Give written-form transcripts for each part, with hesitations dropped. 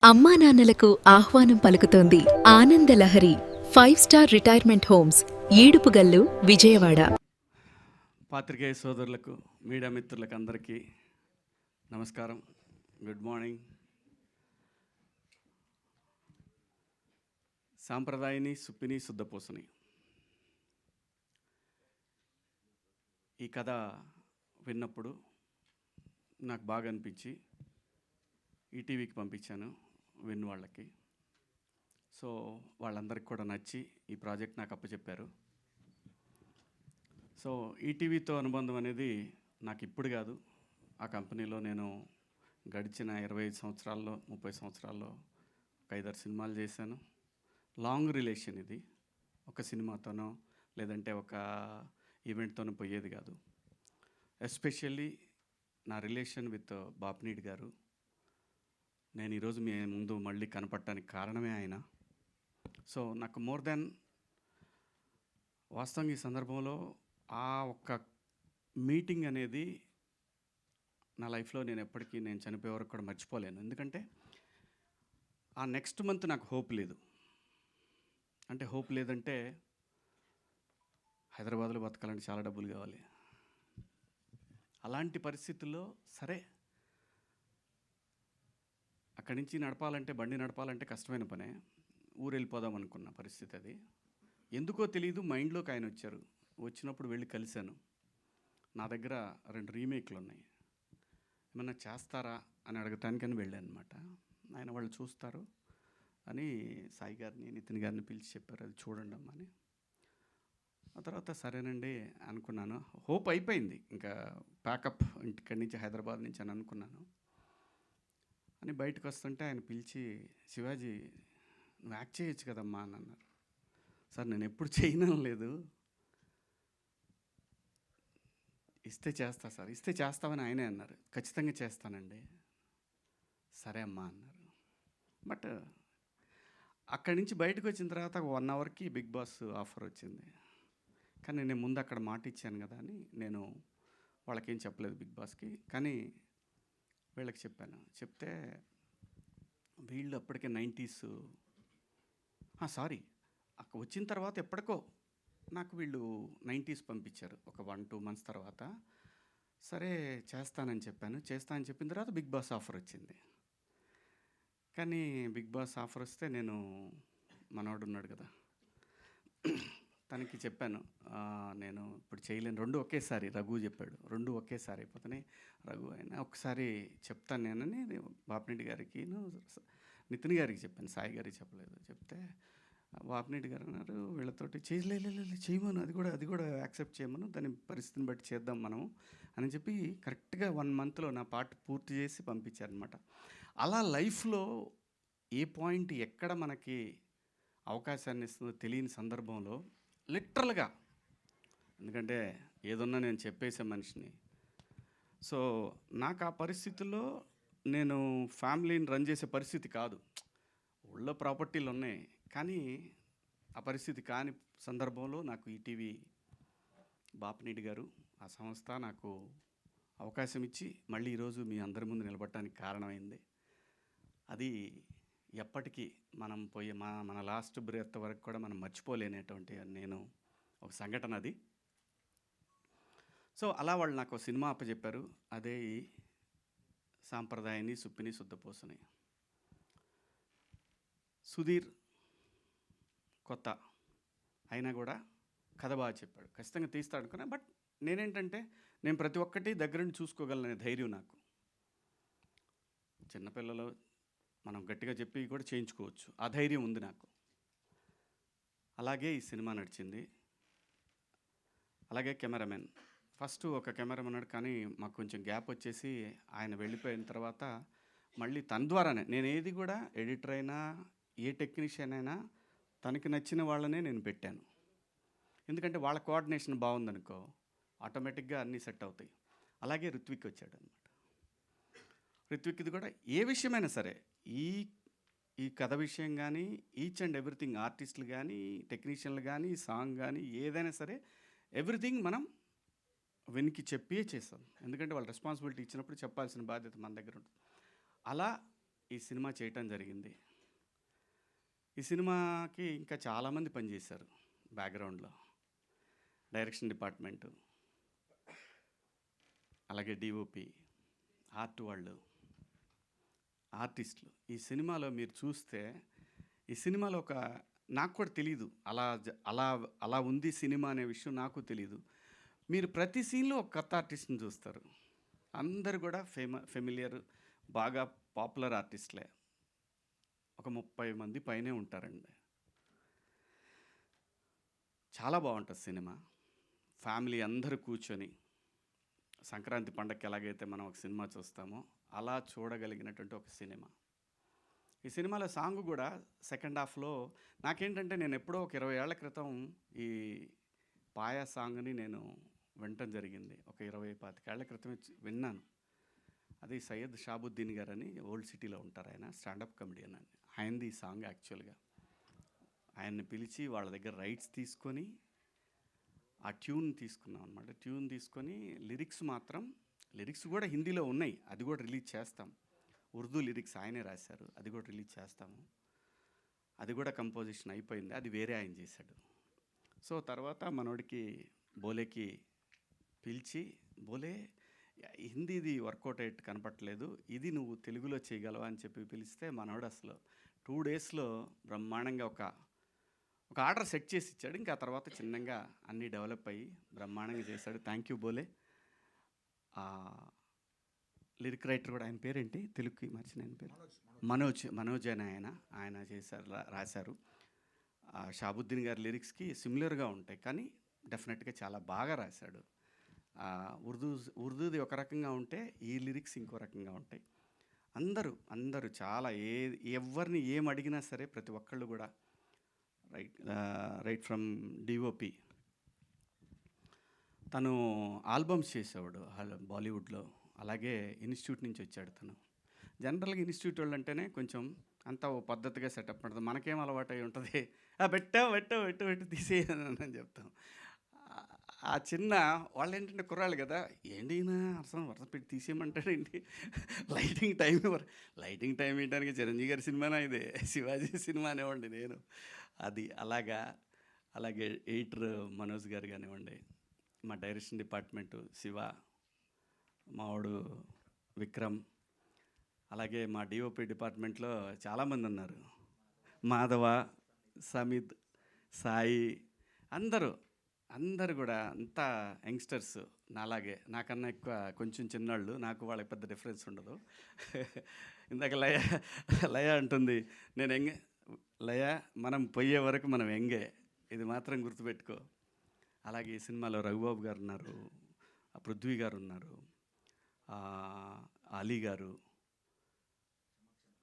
అమ్మా నాన్నలకు ఆహ్వానం పలుకుతోంది Ananda Lahari 5 star retirement homes Edupugallu Vijayawada. పాత్రికేయ సోదరులకు మీడియా మిత్రులకు అందరికీ నమస్కారం. Good morning. సాంప్రదాయని సుప్పిని శుద్ధపూసని ఈ కథ విన్నప్పుడు నాకు బాగా అనిపించి ఈటీవీకి పంపించాను విన్ వాళ్ళకి. సో వాళ్ళందరికీ కూడా నచ్చి ఈ ప్రాజెక్ట్ నాకు అప్పచెప్పారు. సో ఈటీవీతో అనుబంధం అనేది నాకు ఇప్పుడు కాదు, ఆ కంపెనీలో నేను గడిచిన 25 సంవత్సరాల్లో 30 సంవత్సరాల్లో ఒక 5-6 సినిమాలు చేశాను. లాంగ్ రిలేషన్ ఇది, ఒక సినిమాతోనో లేదంటే ఒక ఈవెంట్తోనో పోయేది కాదు. ఎస్పెషల్లీ నా రిలేషన్ విత్ బాపినీడి గారు, నేను ఈరోజు మీ ముందు మళ్ళీ కనపడటానికి కారణమే ఆయన. సో నాకు మోర్ దెన్ వాస్తవంగా ఈ సందర్భంలో ఆ ఒక్క మీటింగ్ అనేది నా లైఫ్లో నేను ఎప్పటికీ నేను చనిపోయే వరకు కూడా మర్చిపోలేను. ఎందుకంటే ఆ నెక్స్ట్ మంత్ నాకు హోప్ లేదు. అంటే హోప్ లేదంటే హైదరాబాద్లో బతకాలంటే చాలా డబ్బులు కావాలి. అలాంటి పరిస్థితుల్లో సరే అక్కడి నుంచి నడపాలంటే, బండి నడపాలంటే కష్టమైన పనే. ఊరు వెళ్ళిపోదాం అనుకున్న పరిస్థితి అది. ఎందుకో తెలియదు మైండ్లోకి ఆయన వచ్చారు. వచ్చినప్పుడు వెళ్ళి కలిశాను. నా దగ్గర 2 రీమేక్లు ఉన్నాయి, ఏమన్నా చేస్తారా అని అడగటానికని వెళ్ళాను అనమాట. ఆయన వాళ్ళు చూస్తారు అని సాయి గారిని నితిన్ గారిని పిలిచి చెప్పారు, అది చూడండి అమ్మా అని. ఆ తర్వాత సరేనండి అనుకున్నాను. హోప్ అయిపోయింది, ఇంకా ప్యాకప్ ఇంటిక్కడి నుంచి హైదరాబాద్ నుంచి అని అనుకున్నాను. అని బయటకు వస్తుంటే ఆయన పిలిచి, శివాజీ నువ్వు యాక్ట్ చేయొచ్చు కదమ్మా అని అన్నారు. సార్ నేను ఎప్పుడు చేయడం లేదు, ఇస్తే చేస్తా సార్. ఇస్తే చేస్తామని ఆయనే అన్నారు. ఖచ్చితంగా చేస్తానండి. సరే అమ్మా అన్నారు. బట్ అక్కడి నుంచి బయటకు వచ్చిన తర్వాత 1 అవర్కి బిగ్ బాస్ ఆఫర్ వచ్చింది. కానీ నేను ముందు అక్కడ మాట ఇచ్చాను కదా అని నేను వాళ్ళకేం చెప్పలేదు బిగ్ బాస్కి. కానీ వీళ్ళకి చెప్పాను. చెప్తే వీళ్ళు అప్పటికే 90s సారీ అక్కడ వచ్చిన తర్వాత ఎప్పటికో నాకు వీళ్ళు 90s పంపించారు ఒక 1-2 మంత్స్ తర్వాత. సరే చేస్తానని చెప్పాను. చేస్తానని చెప్పిన తర్వాత బిగ్ బాస్ ఆఫర్ వచ్చింది. కానీ బిగ్ బాస్ ఆఫర్ వస్తే నేను మనవాడు ఉన్నాడు కదా, తనకి చెప్పాను నేను ఇప్పుడు చేయలేను, 2 ఒకేసారి. రఘు చెప్పాడు 2 ఒకేసారి అయిపోతున్నాయి. రఘు అయినా ఒకసారి చెప్తాను నేనని బాపినీడి గారికి నితిన్ గారికి చెప్పాను, సాయి గారికి చెప్పలేదు. చెప్తే బాపినీడి గారు అన్నారు వీళ్ళతోటి చేయమను, అది కూడా యాక్సెప్ట్ చేయమను, దాని పరిస్థితిని బట్టి చేద్దాం మనం అని చెప్పి కరెక్ట్గా 1 మంత్లో నా పార్ట్ పూర్తి చేసి పంపించారనమాట. అలా లైఫ్లో ఏ పాయింట్ ఎక్కడ మనకి అవకాశాన్ని ఇస్తుందో తెలియని సందర్భంలో లిటరల్గా, ఎందుకంటే ఏదన్నా నేను చెప్పేసే మనిషిని. సో నాకు ఆ పరిస్థితుల్లో నేను ఫ్యామిలీని రన్ చేసే పరిస్థితి కాదు. ఊళ్ళో ప్రాపర్టీలు ఉన్నాయి, కానీ ఆ పరిస్థితి కాని సందర్భంలో నాకు ఈటీవీ బాపినీడి గారు ఆ సంస్థ నాకు అవకాశం ఇచ్చి మళ్ళీ ఈరోజు మీ అందరి ముందు నిలబడటానికి కారణమైంది. అది ఎప్పటికీ మనం పోయే మన లాస్ట్ బ్రెత్ వరకు కూడా మనం మర్చిపోలేనటువంటి నేను ఒక సంఘటన అది. సో అలా వాళ్ళు నాకు సినిమా అప్పచెప్పారు. అదే ఈ సాంప్రదాయని సుప్పిని శుద్ధపూసని. సుధీర్ కొత్త అయినా కూడా కథ బాగా చెప్పాడు, ఖచ్చితంగా తీస్తాడు అనుకున్నా. బట్ నేనేంటంటే నేను ప్రతి ఒక్కటి దగ్గరుండి చూసుకోగలనే ధైర్యం నాకు. చిన్నపిల్లలు మనం గట్టిగా చెప్పి కూడా చేయించుకోవచ్చు, ఆ ధైర్యం ఉంది నాకు. అలాగే ఈ సినిమా నడిచింది. అలాగే కెమెరామెన్, ఫస్ట్ ఒక కెమెరామెన్ ఉన్నాడు, కానీ మాకు కొంచెం గ్యాప్ వచ్చేసి ఆయన వెళ్ళిపోయిన తర్వాత మళ్ళీ తన ద్వారానే నేను ఏది కూడా ఎడిటర్ అయినా ఏ టెక్నీషియన్ అయినా తనకి నచ్చిన వాళ్ళనే నేను పెట్టాను. ఎందుకంటే వాళ్ళ కోఆర్డినేషన్ బాగుందనుకో ఆటోమేటిక్గా అన్నీ సెట్ అవుతాయి. అలాగే రిత్విక్ వచ్చాడు అనమాట. రిత్విక్ది కూడా ఏ విషయమైనా సరే, ఈ కథ విషయం కానీ ఈచ్ అండ్ ఎవ్రీథింగ్, ఆర్టిస్టులు కానీ టెక్నీషియన్లు కానీ సాంగ్ కానీ ఏదైనా సరే ఎవ్రీథింగ్ మనం వెనికి చెప్పే చేస్తాం. ఎందుకంటే వాళ్ళు రెస్పాన్సిబిలిటీ ఇచ్చినప్పుడు చెప్పాల్సిన బాధ్యత మన దగ్గర ఉంటుంది. అలా ఈ సినిమా చేయటం జరిగింది. ఈ సినిమాకి ఇంకా చాలామంది పనిచేశారు బ్యాక్‌గ్రౌండ్‌లో. డైరెక్షన్ డిపార్ట్‌మెంటు, అలాగే డీఓపీ, ఆర్ట్ వాళ్ళు, ఆర్టిస్టులు. ఈ సినిమాలో మీరు చూస్తే, ఈ సినిమాలో నాకు కూడా తెలీదు. అలా అలా ఉంది సినిమా అనే విషయం నాకు తెలీదు. మీరు ప్రతి సీన్‌లో ఒక కొత్త ఆర్టిస్ట్‌ని చూస్తారు. అందరూ కూడా ఫెమిలియర్, బాగా పాపులర్ ఆర్టిస్టులే. ఒక 30 మంది పైనే ఉంటారండి. చాలా బాగుంటుంది సినిమా. ఫ్యామిలీ అందరూ కూర్చొని సంక్రాంతి పండగకి ఎలాగైతే మనం ఒక సినిమా చూస్తామో అలా చూడగలిగినటువంటి ఒక సినిమా. ఈ సినిమాలో సాంగ్ కూడా సెకండ్ హాఫ్లో నాకేంటంటే, నేను ఎప్పుడో ఒక 20 ఏళ్ల క్రితం ఈ పాయా సాంగ్ని నేను వినటం జరిగింది. ఒక 20-25 ఏళ్ల క్రితమే విన్నాను. అది సయ్యద్ షాబుద్దీన్ గారని ఓల్డ్ సిటీలో ఉంటారు. ఆయన స్టాండప్ కమెడియన్ అని. ఆయనది ఈ సాంగ్ యాక్చువల్గా. ఆయన్ని పిలిచి వాళ్ళ దగ్గర రైట్స్ తీసుకొని ఆ ట్యూన్ తీసుకున్నాం అనమాట. ట్యూన్ తీసుకొని లిరిక్స్ కూడా హిందీలో ఉన్నాయి. అది కూడా రిలీజ్ చేస్తాం. ఉర్దూ లిరిక్స్ ఆయనే రాశారు. అది కూడా రిలీజ్ చేస్తాము. అది కూడా కంపోజిషన్ అయిపోయింది. అది వేరే ఆయన చేశాడు. సో తర్వాత మనోడికి బోలేకి పిలిచి, బోలే హిందీది వర్కౌట్ అయ్యేట్టు కనపట్లేదు, ఇది నువ్వు తెలుగులో చేయగలవా అని చెప్పి పిలిస్తే మనోడు అసలు 2 డేస్లో బ్రహ్మాండంగా ఒక ఆర్డర్ సెట్ చేసి ఇచ్చాడు. ఇంకా ఆ తర్వాత చిన్నగా అన్నీ డెవలప్ అయ్యి బ్రహ్మాండంగా చేశాడు. థ్యాంక్ యూ బోలే. లిరిక్ రైటర్ కూడా, ఆయన పేరేంటి తెలుగుకి మర్చిన ఆయన పేరు, మనోజ్ అని ఆయన చేశారు, రాశారు. షాబుద్దీన్ గారి లిరిక్స్కి సిమిలర్గా ఉంటాయి, కానీ డెఫినెట్గా చాలా బాగా రాశాడు. ఉర్దూది ఒక రకంగా ఉంటే ఈ లిరిక్స్ ఇంకో రకంగా ఉంటాయి. అందరూ చాలా ఎవరిని ఏం అడిగినా సరే ప్రతి ఒక్కళ్ళు కూడా రైట్ ఫ్రమ్ డిఓపి. తను ఆల్బమ్స్ చేసేవాడు బాలీవుడ్లో. అలాగే ఇన్స్టిట్యూట్ నుంచి వచ్చాడు తను. జనరల్గా ఇన్స్టిట్యూట్ వాళ్ళు అంటేనే కొంచెం అంతా ఓ పద్ధతిగా సెటప్ ఉంటుంది. మనకేం అలవాటు అయి ఉంటుంది, పెట్టు తీసేయని చెప్తాం. ఆ చిన్న వాళ్ళు ఏంటంటే కుర్రాళ్ళు కదా, ఏంటి వరుస పెట్టి తీసేయమంటాడు ఏంటి, లైటింగ్ టైం ఇవ్వడానికి చిరంజీవి గారి సినిమానా ఇదే, శివాజీ సినిమా అనేవ్వండి నేను. అది అలాగే ఎడిటర్ మనోజ్ గారు కానివ్వండి, మా డైరెక్షన్ డిపార్ట్మెంటు శివ, మావాడు విక్రమ్, అలాగే మా డిఓపి డిపార్ట్మెంట్లో చాలామంది ఉన్నారు. మాధవ, సమిత్, సాయి, అందరూ కూడా అంతా యంగ్స్టర్స్. నాకన్నా ఎక్కువ కొంచెం చిన్నాళ్ళు. నాకు వాళ్ళకి పెద్ద డిఫరెన్స్ ఉండదు. ఇందాక లయ అంటుంది, నేను లయ మనం పోయే వరకు మనం ఎంగే, ఇది మాత్రం గుర్తుపెట్టుకో. అలాగే ఈ సినిమాలో రఘుబాబు గారు ఉన్నారు, పృథ్వీ గారు ఉన్నారు, అలీ గారు,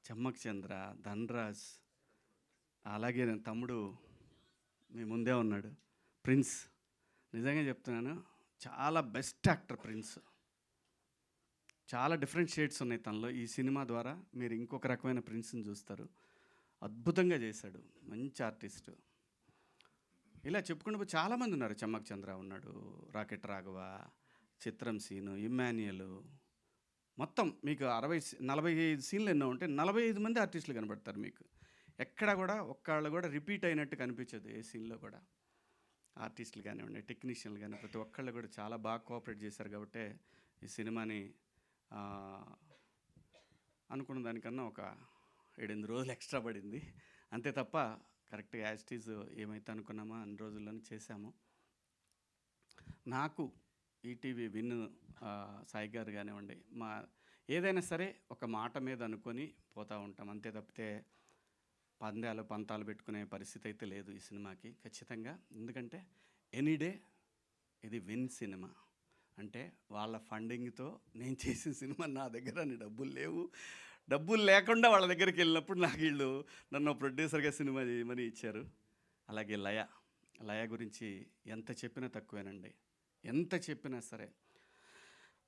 చమ్మక్ చంద్ర, ధన్రాజ్, అలాగే నేను తమ్ముడు మీ ముందే ఉన్నాడు ప్రిన్స్. నిజంగా చెప్తున్నాను, చాలా బెస్ట్ యాక్టర్ ప్రిన్స్. చాలా డిఫరెంట్ షేడ్స్ ఉన్నాయి తనలో. ఈ సినిమా ద్వారా మీరు ఇంకొక రకమైన ప్రిన్స్ని చూస్తారు. అద్భుతంగా చేశాడు, మంచి ఆర్టిస్టు. ఇలా చెప్పుకుంటూ చాలామంది ఉన్నారు. చమ్మక్ చంద్ర ఉన్నాడు, రాకెట్ రాఘవ, చిత్రం సీను, ఇమ్మాన్యుయల్, మొత్తం మీకు 45 సీన్లు ఎన్నో ఉంటే 45 మంది ఆర్టిస్టులు కనబడతారు మీకు. ఎక్కడ కూడా ఒక్కళ్ళు కూడా రిపీట్ అయినట్టు కనిపించదు ఏ సీన్లో కూడా. ఆర్టిస్టులు కానివ్వండి, టెక్నీషియన్లు కానీ ప్రతి ఒక్కళ్ళు కూడా చాలా బాగా కోఆపరేట్ చేశారు. కాబట్టి ఈ సినిమాని అనుకున్న దానికన్నా ఒక 7-8 రోజులు ఎక్స్ట్రా పడింది అంతే తప్ప, కరెక్ట్గా యాజ్ ఇట్ ఈజ్ ఏమైతే అనుకున్నామో అన్ని రోజుల్లోనే చేశాము. నాకు ఈటీవీ విన్ సాయి గారు కానివ్వండి, ఏదైనా సరే ఒక మాట మీద అనుకొని పోతూ ఉంటాం అంతే తప్పితే పంతాలు పెట్టుకునే పరిస్థితి అయితే లేదు ఈ సినిమాకి ఖచ్చితంగా. ఎందుకంటే ఎనీడే ఇది విన్ సినిమా అంటే వాళ్ళ ఫండింగ్తో నేను చేసిన సినిమా. నా దగ్గర డబ్బులు లేకుండా వాళ్ళ దగ్గరికి వెళ్ళినప్పుడు నాకు వీళ్ళు నన్ను ప్రొడ్యూసర్గా సినిమా చేయమని ఇచ్చారు. అలాగే లయ గురించి ఎంత చెప్పినా తక్కువేనండి. ఎంత చెప్పినా సరే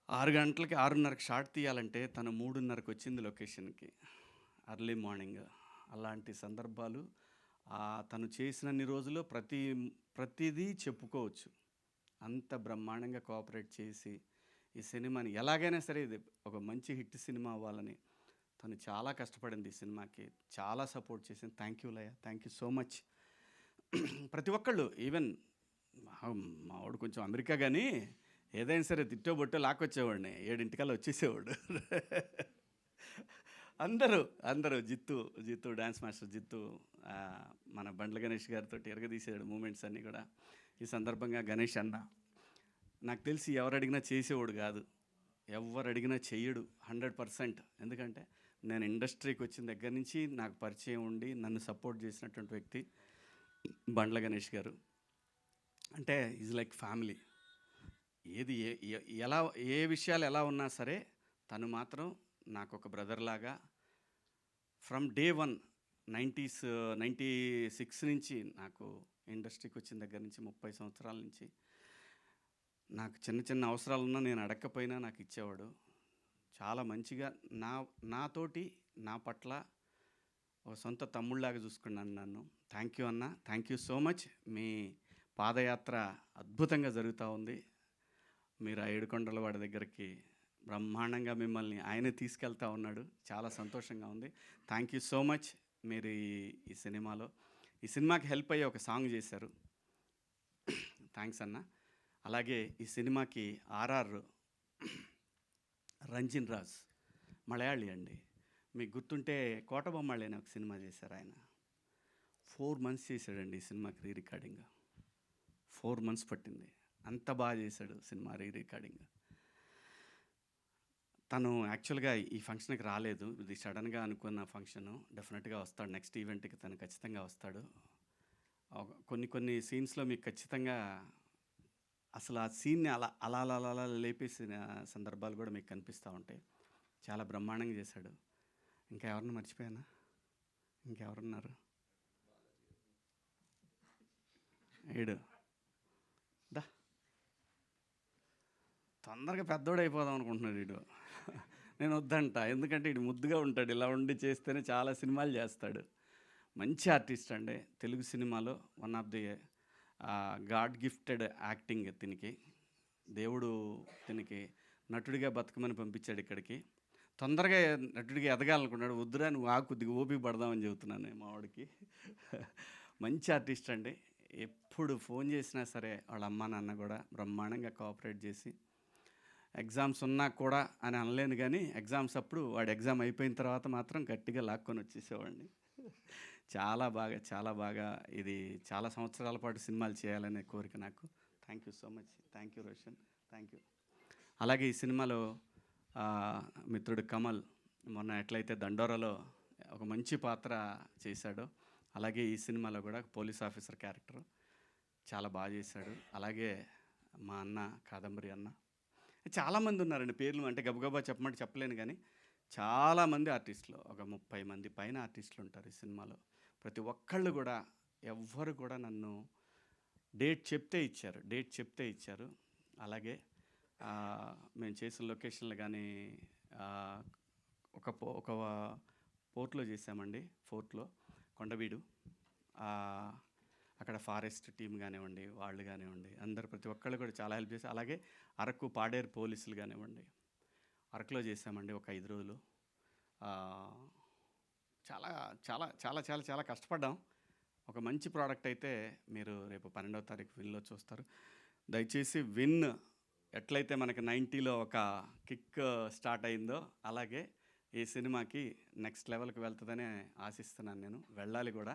6 గంటలకి 6:30కి షాట్ తీయాలంటే తను 3:30కి వచ్చింది లొకేషన్కి, అర్లీ మార్నింగ్. అలాంటి సందర్భాలు తను చేసినన్ని రోజులు ప్రతిదీ చెప్పుకోవచ్చు. అంత బ్రహ్మాండంగా కోఆపరేట్ చేసి ఈ సినిమాని ఎలాగైనా సరే ఇది ఒక మంచి హిట్ సినిమా అవ్వాలని తను చాలా కష్టపడింది ఈ సినిమాకి, చాలా సపోర్ట్ చేసింది. Thank you Laya, thank you so much. ప్రతి ఒక్కళ్ళు ఈవెన్ మావాడు కొంచెం అమెరికా కానీ ఏదైనా సరే తిట్టో బొట్టో లాక్కొచ్చేవాడిని, 7 వచ్చేసేవాడు. అందరూ జిత్తు డ్యాన్స్ మాస్టర్ జిత్తు, మన బండ్ల గణేష్ గారితో ఎరగదీసాడు మూమెంట్స్ అన్నీ కూడా. ఈ సందర్భంగా గణేష్ అన్న నాకు తెలిసి ఎవరు అడిగినా చేసేవాడు కాదు, ఎవరు అడిగినా చెయ్యడు 100%. ఎందుకంటే నేను ఇండస్ట్రీకి వచ్చిన దగ్గర నుంచి నాకు పరిచయం ఉండి నన్ను సపోర్ట్ చేసినటువంటి వ్యక్తి బండ్ల గణేష్ గారు. అంటే ఈజ్ లైక్ ఫ్యామిలీ. ఏది ఎలా ఏ విషయాలు ఎలా ఉన్నా సరే తను మాత్రం నాకు ఒక బ్రదర్ లాగా ఫ్రమ్ డే 1 96 నుంచి నాకు ఇండస్ట్రీకి వచ్చిన దగ్గర నుంచి 30 సంవత్సరాల నుంచి నాకు చిన్న అవసరాలున్నా నేను అడగకపోయినా నాకు ఇచ్చేవాడు. చాలా మంచిగా నాతోటి నా పట్ల ఒక సొంత తమ్ముళ్ళలాగా చూసుకున్నాను నన్ను. థ్యాంక్ యూ అన్న, థ్యాంక్ యూ సో మచ్. మీ పాదయాత్ర అద్భుతంగా జరుగుతూ ఉంది. మీరు ఆ ఏడుకొండల వాడి దగ్గరికి బ్రహ్మాండంగా మిమ్మల్ని ఆయనే తీసుకెళ్తా ఉన్నాడు. చాలా సంతోషంగా ఉంది. Thank you so much. మీరు ఈ సినిమాకి హెల్ప్ అయ్యే ఒక సాంగ్ చేశారు. థ్యాంక్స్ అన్న. అలాగే ఈ సినిమాకి ఆర్ఆర్ రంజిన్ రాజ్ మలయాళీ అండి. మీకు గుర్తుంటే కోటబొమ్మాళి అనే ఒక సినిమా చేశారు ఆయన. 4 months చేశాడండి ఈ సినిమాకి రీ రికార్డింగ్. 4 months పట్టింది. అంత బాగా చేశాడు సినిమా రీ రికార్డింగ్. తను యాక్చువల్గా ఈ ఫంక్షన్కి రాలేదు, ఇది సడన్గా అనుకున్న ఫంక్షను. డెఫినెట్గా వస్తాడు, నెక్స్ట్ ఈవెంట్కి తను ఖచ్చితంగా వస్తాడు. కొన్ని సీన్స్లో మీకు ఖచ్చితంగా అసలు ఆ సీన్ని అలా లేపేసిన సందర్భాలు కూడా మీకు కనిపిస్తూ ఉంటాయి. చాలా బ్రహ్మాండంగా చేశాడు. ఇంకా ఎవరన్నా మర్చిపోయానా? ఇంకెవరున్నారు? ఏడు దా తొందరగా పెద్దోడు అయిపోదాం అనుకుంటున్నాడు వీడు. నేను వద్దంట, ఎందుకంటే వీడు ముద్దుగా ఉంటాడు, ఇలా ఉండి చేస్తేనే చాలా సినిమాలు చేస్తాడు. మంచి ఆర్టిస్ట్ అండి. తెలుగు సినిమాలో one of the God gifted acting. దేవుడు తినికి నటుడిగా బతకమని పంపించాడు ఇక్కడికి. తొందరగా నటుడిగా ఎదగాలనుకున్నాడు. వద్దురా నువ్వు కొద్దిగా ఓపిక పడదామని చెబుతున్నాను మా వాడికి. మంచి ఆర్టిస్ట్ అండి. ఎప్పుడు ఫోన్ చేసినా సరే వాళ్ళ అమ్మ నాన్న కూడా బ్రహ్మాండంగా కోఆపరేట్ చేసి, ఎగ్జామ్స్ ఉన్నా కూడా అని అనలేను కానీ ఎగ్జామ్స్ అప్పుడు వాడు ఎగ్జామ్ అయిపోయిన తర్వాత మాత్రం గట్టిగా లాక్కొని వచ్చేసేవాడిని. చాలా బాగా ఇది చాలా సంవత్సరాల పాటు సినిమాలు చేయాలనే కోరిక నాకు. Thank you so much. Thank you Roshan, thank you. అలాగే ఈ సినిమాలో మిత్రుడు కమల్ మొన్న ఎట్లయితే దండోరాలో ఒక మంచి పాత్ర చేశాడో, అలాగే ఈ సినిమాలో కూడా పోలీస్ ఆఫీసర్ క్యారెక్టర్ చాలా బాగా చేశాడు. అలాగే మా అన్న కాదంబరి అన్న, చాలామంది ఉన్నారండి. పేర్లు అంటే గబగబా చెప్పమంటే చెప్పలేను కానీ చాలామంది ఆర్టిస్టులు, ఒక 30 మంది పైన ఆర్టిస్టులు ఉంటారు ఈ సినిమాలో. ప్రతి ఒక్కళ్ళు కూడా ఎవ్వరు కూడా నన్ను డేట్ చెప్తే ఇచ్చారు. అలాగే మేము చేసిన లొకేషన్లు కానీ ఒక పోర్ట్లో చేసామండి. ఫోర్ట్లో కొండవీడు, అక్కడ ఫారెస్ట్ టీం కానివ్వండి, వాళ్ళు కానివ్వండి, అందరు ప్రతి ఒక్కళ్ళు కూడా చాలా హెల్ప్ చేశారు. అలాగే అరకు పాడేరు పోలీసులు కానివ్వండి, అరకులో చేసామండి ఒక 5 రోజులు. చాలా చాలా చాలా చాలా చాలా కష్టపడ్డాం. ఒక మంచి ప్రోడక్ట్ అయితే మీరు రేపు 12వ తారీఖు విన్లో చూస్తారు. దయచేసి విన్ ఎట్లయితే మనకి 90లో ఒక కిక్ స్టార్ట్ అయిందో అలాగే ఈ సినిమాకి నెక్స్ట్ లెవెల్కి వెళ్తుందని ఆశిస్తున్నాను. నేను వెళ్ళాలి కూడా.